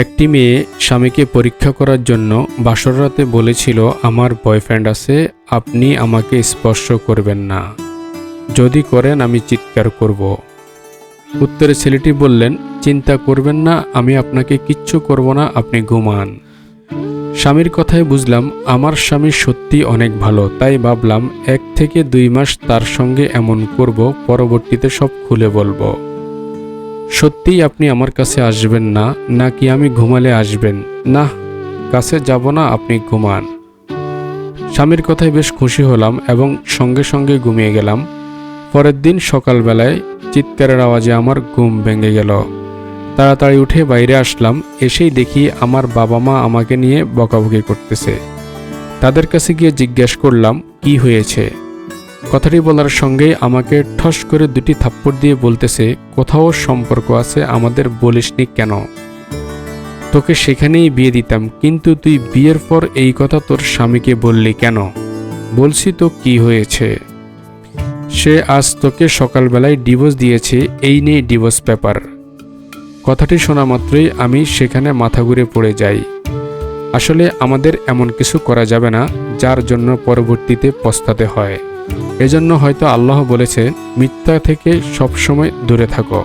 একটি মেয়ে স্বামীকে পরীক্ষা করার জন্য বাসর রাতে বলেছিল, আমার বয়ফ্রেন্ড আছে, আপনি আমাকে স্পর্শ করবেন না, যদি করেন আমি চিৎকার করব। উত্তরে ছেলেটি বললেন, চিন্তা করবেন না, আমি আপনাকে কিচ্ছু করব না, আপনি ঘুমান। স্বামীর কথায় বুঝলাম আমার স্বামী সত্যি অনেক ভালো, তাই ভাবলাম 1 থেকে 2 মাস তার সঙ্গে এমন করব, পরবর্তীতে সব খুলে বলবো। সত্যিই আপনি আমার কাছে আসবেন না, নাকি আমি ঘুমালে আসবেন? না, কাছে যাব না, আপনি ঘুমান। স্বামীর কথায় বেশ খুশি হলাম এবং সঙ্গে সঙ্গে ঘুমিয়ে গেলাম। পরের দিন সকালবেলায় চিৎকারের আওয়াজে আমার ঘুম ভেঙে গেল। তাড়াতাড়ি উঠে বাইরে আসলাম। এসেই দেখি আমার বাবা মা আমাকে নিয়ে বকাবকি করতেছে। তাদের কাছে গিয়ে জিজ্ঞেস করলাম কি হয়েছে। কথাটি বলার সঙ্গেই আমাকে ঠস করে 2টি থাপ্পড় দিয়ে বলতেছে, কোথাও সম্পর্ক আছে, আমাদের বলিসনি কেন? তোকে সেখানেই বিয়ে দিতাম, কিন্তু তুই বিয়ের পর এই কথা তোর স্বামীকে বললি কেন? বলছি তো কি হয়েছে। সে আজ তোকে সকালবেলায় ডিভোর্স দিয়েছে, এই নিয়ে ডিভোর্স পেপার। কথাটি শোনা মাত্রই আমি সেখানে মাথা ঘুরে পড়ে যাই। আসলে আমাদের এমন কিছু করা যাবে না যার জন্য পরবর্তীতে পস্তাতে হয়। এজন্য হয়তো আল্লাহ বলেছে, মিথ্যা থেকে সবসময় দূরে থাকো।